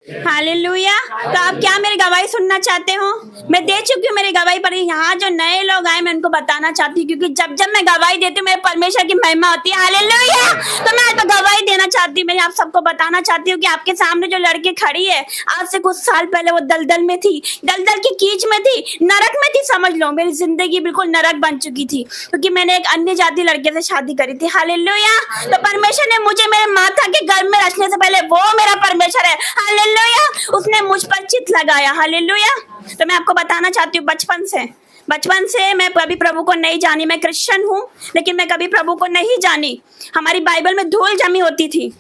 Hallelujah. तो आप क्या मेरी गवाही सुनना चाहते हो? मैं दे चुकी हूँ मेरी गवाही, पर यहाँ जो नए लोग आए मैं उनको बताना चाहती हूँ, क्योंकि जब जब मैं गवाही देती हूँ मेरे परमेश्वर की महिमा होती है। हालेलुया। तो मैं तो गवाही देना चाहती हूँ, मैं आप सबको बताना चाहती हूँ कि आपके सामने जो लड़की खड़ी है, आज से कुछ साल पहले वो दलदल में थी, दलदल की कीच में थी, नरक में थी। समझ लो मेरी जिंदगी बिल्कुल नरक बन चुकी थी, क्योंकि मैंने एक अन्य जाति लड़के से शादी करी थी। हालेलुया। तो परमेश्वर ने मुझे मेरे माता के गर्भ में रचने से पहले, वो मेरा परमेश्वर है, हालेलुया, उसने मुझ पर चित लगाया। हालेलुया। तो मैं आपको बताना चाहती हूँ, बचपन से मैं कभी प्रभु को नहीं जानी। मैं क्रिश्चियन हूँ, लेकिन मैं कभी प्रभु को नहीं जानी। हमारी बाइबल में धूल जमी होती थी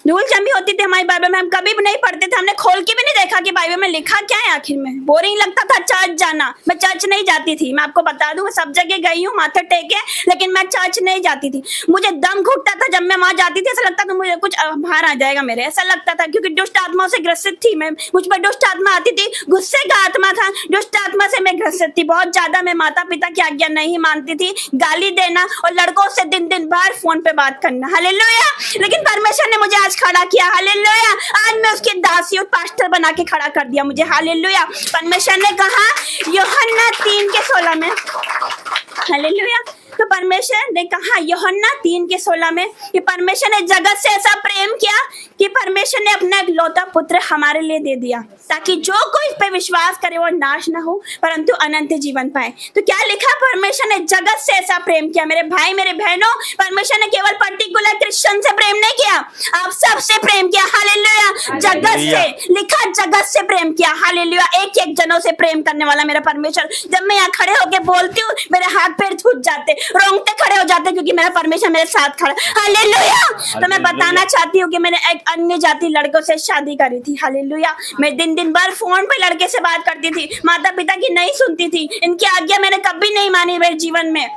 हमारी बाइबल में, हम कभी भी नहीं पढ़ते थे, हमने खोल के भी नहीं देखा कि बाइबल में लिखा क्या है आखिर में। बोरिंग लगता था चर्च जाना, मैं चर्च नहीं जाती थी। मैं आपको बता दूं, सब जगह गई हूँ माथे टेके, लेकिन मैं चर्च नहीं जाती थी। मुझे दम घुटता था जब मैं वहां जाती थी, ऐसा लगता था मुझे कुछ बाहर आ जाएगा मेरे, ऐसा लगता था, क्योंकि दुष्ट आत्माओं से ग्रसित थी मैं। मुझ पर दुष्ट आत्मा आती थी, गुस्से का आत्मा था, दुष्ट आत्मा से मैं ग्रसित थी बहुत ज्यादा। मैं माता पिता की आज्ञा नहीं मानती थी, गाली देना और लड़कों से दिन दिन भर फोन पे बात करना। हालेलुया। लेकिन परमेश्वर ने मुझे आज खड़ा किया। हालेलुया। आज मैं उसकी दासी और पास्टर बना के खड़ा कर दिया मुझे। हालेलुया। परमेश्वर ने कहा यूहन्ना 3:16 में, हालेलुया, तो परमेश्वर ने कहा यूहन्ना 3:16 में कि परमेश्वर ने जगत से ऐसा प्रेम किया कि परमेश्वर ने अपना इकलौता पुत्र हमारे लिए दे दिया, ताकि जो कोई इस पे विश्वास करे वो नाश ना हो परंतु अनंत जीवन पाए। तो क्या लिखा? परमेश्वर ने जगत से ऐसा प्रेम किया। मेरे भाई मेरे बहनों, परमेश्वर ने केवल पर्टिकुलर क्रिश्चियन से प्रेम नहीं किया, आप सबसे प्रेम किया। हालेलुया। जगत से लिखा, जगत से प्रेम किया। हालेलुया। एक एक जनों से प्रेम करने वाला मेरा परमेश्वर। जब मैं यहाँ खड़े होके बोलती हूँ, मेरे हाथ पैर छूट जाते, रोंगटे खड़े हो जाते, क्योंकि मेरा परमेश्वर मेरे साथ खड़ा। हालेलुया। तो मैं बताना चाहती हूँ कि मैंने एक अन्य जाति लड़कों से शादी करी थी। हालेलुया। मैं दिन दिन भर फोन पे लड़के से बात करती थी, माता पिता की नहीं सुनती थी, इनकी आज्ञा मैंने कभी नहीं मानी मेरे जीवन में।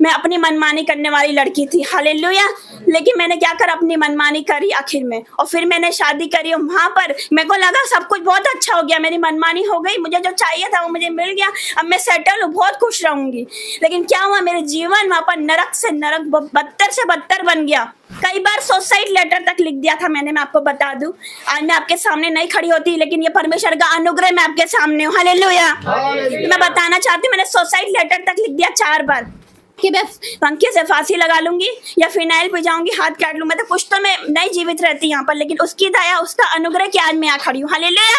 मैं अपनी मनमानी करने वाली लड़की थी। हालेलुया। लेकिन मैंने क्या कर, अपनी मनमानी करी आखिर में, और फिर मैंने शादी करी। वहां पर मेरे को लगा सब कुछ बहुत अच्छा हो गया, मेरी मनमानी हो गई, मुझे जो चाहिए था वो मुझे मिल गया, अब मैं सेटल हूँ, बहुत खुश रहूंगी। लेकिन क्या हुआ, मेरे जीवन वहां पर नरक से नरक, बदतर से बदतर बन गया। कई बार सुसाइड लेटर तक लिख दिया था मैंने। मैं आपको बता दूं, आज मैं आपके सामने नहीं खड़ी होती, लेकिन ये परमेश्वर का अनुग्रह मैं आपके सामने हूँ। हालेलुया। मैं बताना चाहती हूँ, मैंने सुसाइड लेटर तक लिख दिया 4 बार कि मैं पंखे से फांसी लगा लूंगी या फिनाइल पे जाऊंगी, हाथ काट लूं। मतलब कुछ तो मैं नहीं जीवित रहती यहाँ पर, लेकिन उसकी दया, उसका अनुग्रह कि आज मैं यहाँ खड़ी हूँ। हालेलुया।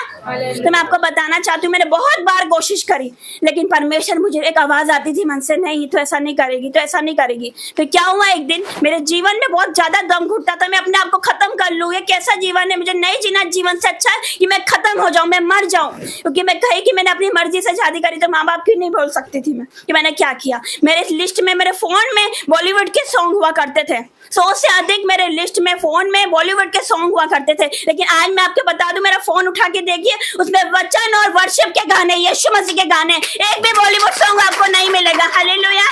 तो मैं आपको बताना चाहती हूँ, मैंने बहुत बार कोशिश करी, लेकिन परमेश्वर, मुझे एक आवाज आती थी मन से, नहीं तो ऐसा नहीं करेगी, तो ऐसा नहीं करेगी। फिर क्या हुआ, एक दिन मेरे जीवन में बहुत ज्यादा दम घुटता था, मैं अपने आप को खत्म कर लूँ, ये कैसा जीवन है, मुझे नहीं जीना। जीवन से अच्छा है कि मैं खत्म हो जाऊं, मैं मर जाऊं, क्योंकि मैं कही कि मैंने अपनी मर्जी से शादी करी, तो माँ बाप की नहीं बोल सकती थी मैं कि मैंने क्या किया। मेरे लिस्ट में, मेरे फोन में बॉलीवुड के सॉन्ग हुआ करते थे, 100 से अधिक मेरे लिस्ट में फोन में बॉलीवुड के सॉन्ग हुआ करते थे। लेकिन आज मैं आपको बता दूं, मेरा फोन उठा के देखिए, उसमें वचन और वर्शिप के गाने, यीशु मसीह के गाने, एक भी बॉलीवुड सॉन्ग आपको नहीं मिलेगा। हालेलुया।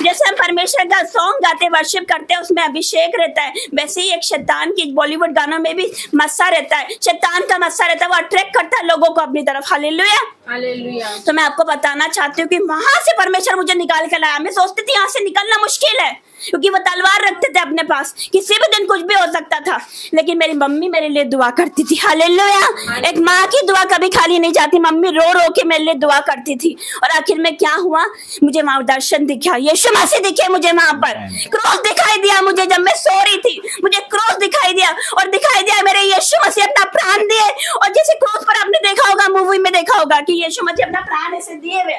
जैसे हम परमेश्वर का सॉन्ग गाते, वर्शिप करते हैं, उसमें अभिषेक रहता है, वैसे ही एक शैतान की बॉलीवुड गानों में भी मस्सा रहता है, शैतान का मस्सा रहता है, वो अट्रैक्ट करता है लोगों को अपनी तरफ। हालेलुया। तो मैं आपको बताना चाहती हूँ कि वहां से परमेश्वर मुझे निकाल के लाया। मैं सोचती थी यहाँ से निकलना मुश्किल है, क्योंकि वो तलवार रखते थे अपने पास, किसी भी दिन कुछ भी हो सकता था, लेकिन मेरी मम्मी मेरे लिए दुआ करती थी। हालेलुया। एक माँ की दुआ कभी खाली नहीं जाती। मम्मी रो रो के मेरे लिए दुआ करती थी, और आखिर में क्या हुआ, मुझे वहां दर्शन दिखा, यीशु मसीह दिखे मुझे, वहां पर क्रॉस दिखाई दिया मुझे। जब मैं सो रही थी मुझे क्रॉस दिखाई दिया, और दिखाई दिया मेरे यीशु मसीह अपना प्राण दिए। और जैसे क्रॉस पर आपने देखा होगा, मूवी में देखा होगा कि यीशु मसीह अपना प्राण ऐसे दिए हुए,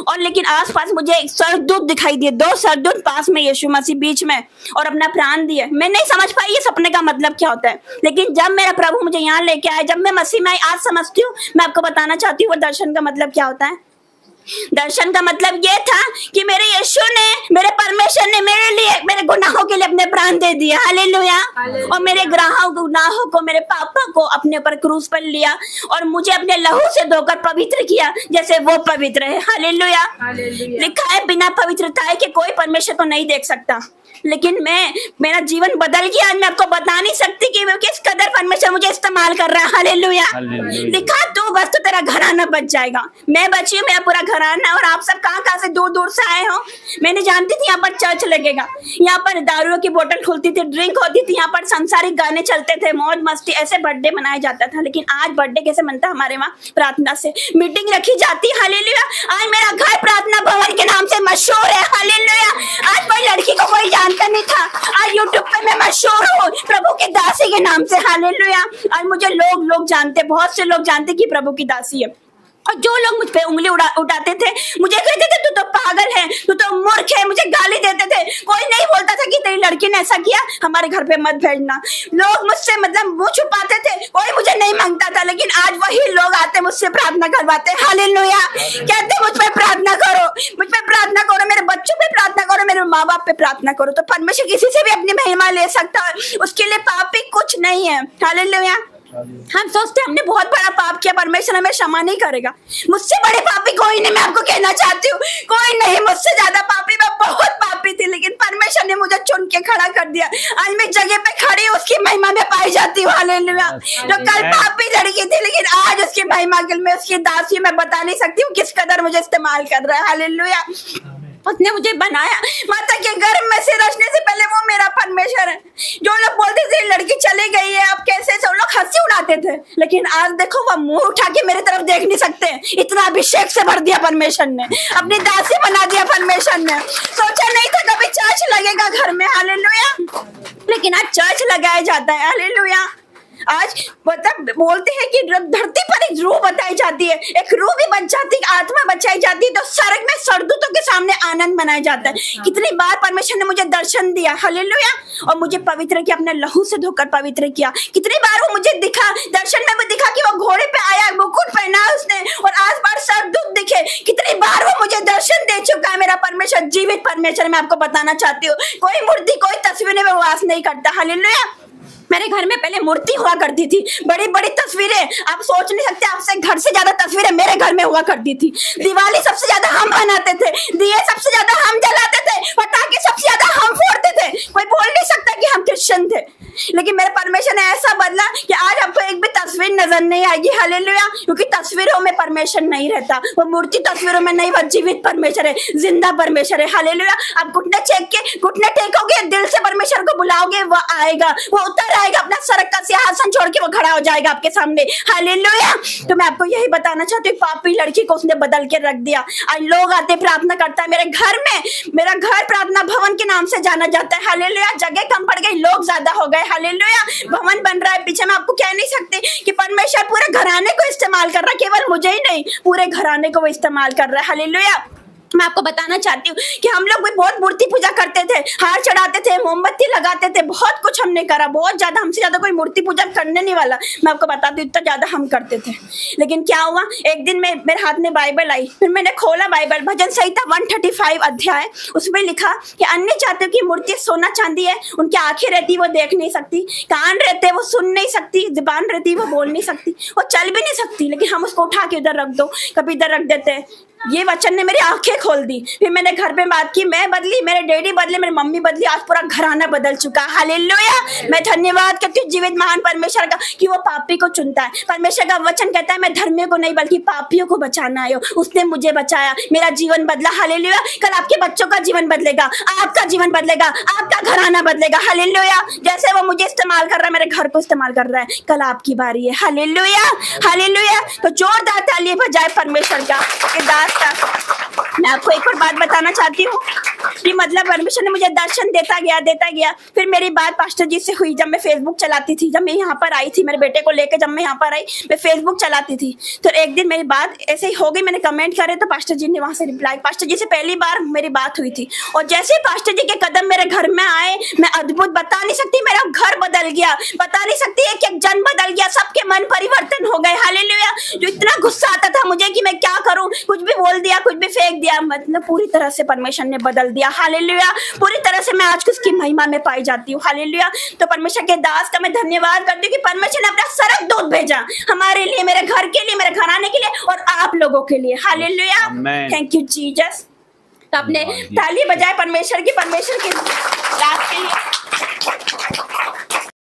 और लेकिन आसपास मुझे एक सरदूत दिखाई दिए, 2 सरदूत पास में, यीशु मसीह बीच में, और अपना प्राण दिए। मैं नहीं समझ पाई ये सपने का मतलब क्या होता है, लेकिन जब मेरा प्रभु मुझे यहाँ लेके आए, जब मैं मसीह में आई, आज समझती हूँ। मैं आपको बताना चाहती हूँ वो दर्शन का मतलब क्या होता है। दर्शन का मतलब ये था कि मेरे यीशु ने, मेरे परमेश्वर ने मेरे लिए, मेरे गुनाहों के लिए अपने प्राण दे दिए। हालेलुया। और मेरे गुनाहों को, मेरे पापों को अपने ऊपर क्रूस पर लिया, और मुझे अपने लहू से धोकर पवित्र किया, जैसे वो पवित्र है। हालेलुया। लिखा है बिना पवित्रता के कोई परमेश्वर को नहीं देख सकता। लेकिन मेरा जीवन बदल गया। आज मैं आपको बता नहीं सकती कि वो किस कदर परमेश्वर मुझे इस्तेमाल कर रहा है। हालेलुया। लिखा तू बस तो तेरा घराना बच जाएगा। मैं बची हूँ, मेरा पूरा घराना। और आप सब कहाँ से दूर दूर से आए हो। मैं नहीं जानती थी यहाँ पर चर्च लगेगा, यहाँ पर दारू की बोतल खुलती थी, ड्रिंक होती थी, यहाँ पर सांसारिक गाने चलते थे, मौज मस्ती, ऐसे बर्थडे मनाया जाता था। लेकिन आज बर्थडे कैसे मनता है हमारे वहाँ? प्रार्थना से मीटिंग रखी जाती है। हालेलुया। आज मेरा घर प्रार्थना भवन के नाम से मशहूर है। हालेलुया। आज कोई लड़की को कोई जानता नहीं था, आज यूट्यूब पे मैं मशहूर हूँ प्रभु की दासी के नाम से। हालेलुया। आज मुझे लोग जानते, बहुत से लोग जानते कि प्रभु की दासी है। और जो लोग मुझ पे उंगली उठाते थे, मुझे कहते थे तू तो पागल है, तू तो मूर्ख है, मुझे गाली देते थे। कोई नहीं बोलता था कि तेरी लड़की ने ऐसा किया, हमारे घर पे मत भेजना। लोग मुझसे मतलब मुंह छुपाते थे, कोई मुझे नहीं मांगता था। लेकिन आज वही लोग आते मुझसे प्रार्थना करवाते। हालेलुया। कहते मुझ पे प्रार्थना करो, मुझ पे प्रार्थना करो, मेरे बच्चों पे प्रार्थना करो, मेरे माँ बाप पे प्रार्थना करो। तो परमेश्वर किसी से भी अपनी महिमा ले सकता है, उसके लिए पापी कुछ नहीं है। हालेलुया। हम सोचते हमने बहुत बड़ा पाप किया, परमेश्वर हमें क्षमा नहीं करेगा। मुझसे बड़े पापी कोई नहीं, मैं आपको कहना चाहती हूँ, कोई नहीं मुझसे ज्यादा पापी। मैं बहुत पापी थी, लेकिन परमेश्वर ने मुझे चुन के खड़ा कर दिया। आज मैं जगह पे खड़ी हूँ, उसकी महिमा में पाई जाती हूँ। हालेलुया। जो कल पापी लड़की थी, लेकिन आज उसकी महिमा के में उसकी दासी, मैं बता नहीं सकती हूँ किस कदर मुझे इस्तेमाल कर रहा है। हालेलुया। उसने मुझे बनाया माता के गर्भ में से रचने से पहले, वो मेरा परमेश्वर है। जो लोग बोलते थे लड़की चली गई है, अब कैसे, सब लोग हंसी उड़ाते थे। लेकिन आज देखो वो मुंह उठा के मेरे तरफ देख नहीं सकते। इतना अभिषेक से भर दिया परमेश्वर ने, अपनी दासी बना दिया परमेश्वर ने। सोचा नहीं था कभी चर्च लगेगा घर में। हालेलुया। लेकिन आज चर्च लगाया जाता है। हालेलुया। आज मतलब बोलते हैं कि धरती पर एक रूह बताई जाती है, एक रूह भी बच जाती है, आत्मा बचाई जाती है, तो स्वर्ग में स्वर्गदूतों के सामने आनंद मनाया जाता है। कितनी बार परमेश्वर ने मुझे दर्शन दिया। हालेलुया। और मुझे पवित्र किया, अपने लहू से धोकर पवित्र किया। कितनी बार वो मुझे दिखा, दर्शन में भी दिखा कि वो घोड़े पे आया, मुकुट पहना उसने, और आसपास स्वर्गदूत दिखे। कितनी बार वो मुझे दर्शन दे चुका है मेरा परमेश्वर, जीवित परमेश्वर। मैं आपको बताना चाहती हूँ, कोई मूर्ति, कोई तस्वीर में वास नहीं करता। हालेलुया। मेरे घर में पहले मूर्ति हुआ करती थी, बड़ी बड़ी तस्वीरें, आप सोच नहीं सकते, आपसे घर से ज्यादा तस्वीरें मेरे घर में हुआ करती थी। दिवाली सबसे ज्यादा हम बनाते थे, दिए सबसे ज्यादा हम जलाते थे, पटाखे सबसे ज्यादा हम फोड़ते थे। कोई बोल नहीं सकता कि हम क्रिश्चियन थे। लेकिन मेरे परमेश्वर ने ऐसा बदला कि आज आपको एक भी तस्वीर नजर नहीं आएगी। हालेलुया। क्योंकि तस्वीरों में परमेश्वर नहीं रहता, वो मूर्ति तस्वीरों में नहीं, वो जीवित परमेश्वर है, जिंदा परमेश्वर है। हालेलुया। आप घुटने टेकोगे, दिल से परमेश्वर को बुलाओगे, वो आएगा, वो उतर आएगा, अपना सड़क का सिंहासन छोड़ के वो खड़ा हो जाएगा आपके सामने। हालेलुया। तो मैं आपको यही बताना चाहती हूँ, पापी लड़की को उसने बदल के रख दिया। आज लोग आते प्रार्थना करता है मेरे घर में, मेरा घर प्रार्थना भवन के नाम से जाना जाता है। हालेलुया। जगह कम पड़ गई, लोग ज्यादा हो गए। हालेलुया। भवन बन रहा है पीछे, मैं आपको कह नहीं सकती कि परमेश्वर पूरे घराने को इस्तेमाल कर रहा है, केवल मुझे ही नहीं, पूरे घराने को वो इस्तेमाल कर रहा है। हालेलुया। मैं आपको बताना चाहती हूँ कि हम लोग भी बहुत मूर्ति पूजा करते थे, हार चढ़ाते थे, मोमबत्ती लगाते थे, बहुत कुछ हमने करा, बहुत ज्यादा। हमसे ज्यादा कोई मूर्ति पूजा करने नहीं वाला, मैं आपको बताती हूँ, इतना ज्यादा हम करते थे। लेकिन क्या हुआ, एक दिन मेरे हाथ में बाइबल आई, फिर मैंने खोला बाइबल, भजन संहिता 135 अध्याय, उसमें लिखा कि अन्य जातियों की मूर्ति सोना चांदी है, उनकी आंखें रहती वो देख नहीं सकती, कान रहते वो सुन नहीं सकती, जुबान रहती वो बोल नहीं सकती, वो चल भी नहीं सकती, लेकिन हम उसको उठा के उधर रख दो, कभी इधर रख देते। ये वचन ने मेरी आंखें खोल दी। फिर मैंने घर पे बात की, मैं बदली, मेरे डैडी बदले, मेरी मम्मी बदली, आज पूरा घराना बदल चुका। हालेलुया। मैं धन्यवाद करती हूँ जीवित महान परमेश्वर का कि वो पापी को चुनता है। परमेश्वर का वचन कहता है मैं धर्मियों को नहीं बल्कि पापियों को बचाना आया हूँ। उसने मुझे बचाया, मेरा जीवन बदला। हालेलुया। कल आपके बच्चों का जीवन बदलेगा, आपका जीवन बदलेगा, आपका घराना बदलेगा। हालेलुया। जैसे वो मुझे इस्तेमाल कर रहा है, मेरे घर को इस्तेमाल कर रहा है, कल आपकी बारी है। हालेलुया। हालेलुया। तो जोरदार ताली बजाए परमेश्वर का। मैं आपको एक और बात बताना चाहती हूँ कि मतलब परमेश्वर ने मुझे दर्शन देता गया। फिर मेरी बात पास्टर जी से हुई, जब मैं फेसबुक चलाती थी, जब मैं यहाँ पर आई थी मेरे बेटे को लेकर, जब मैं यहाँ पर आई, मैं फेसबुक चलाती थी, तो एक दिन मेरी बात ऐसे ही हो गई, मैंने कमेंट करे तो पास्टर जी ने वहां से रिप्लाई, पास्टर जी से पहली बार मेरी बात हुई थी, और जैसे ही पास्टर जी के कदम मेरे घर में आए, मैं अद्भुत बता नहीं सकती, मेरा घर बदल गया, बता नहीं सकती, एक जन बदल गया, सबके मन परिवर्तन हो गए। हालेलुया। जो इतना गुस्सा आता था मुझे कि मैं क्या करूं, कुछ भी बोल दिया, कुछ भी फेंक दिया, मतलब पूरी तरह से परमेश्वर ने बदल दिया। हालेलुया। पूरी तरह से मैं आज उसकी महिमा में पाई जाती हूँ। हालेलुया। तो परमेश्वर के दास का मैं धन्यवाद करती हूँ कि परमेश्वर ने अपना स्वर्गदूत भेजा हमारे लिए, मेरे घर के लिए, मेरे घराने के लिए और आप लोगों के लिए। हालेलुया। Thank you Jesus. तो अपने ताली बजाए परमेश्वर की लास्ट के लिए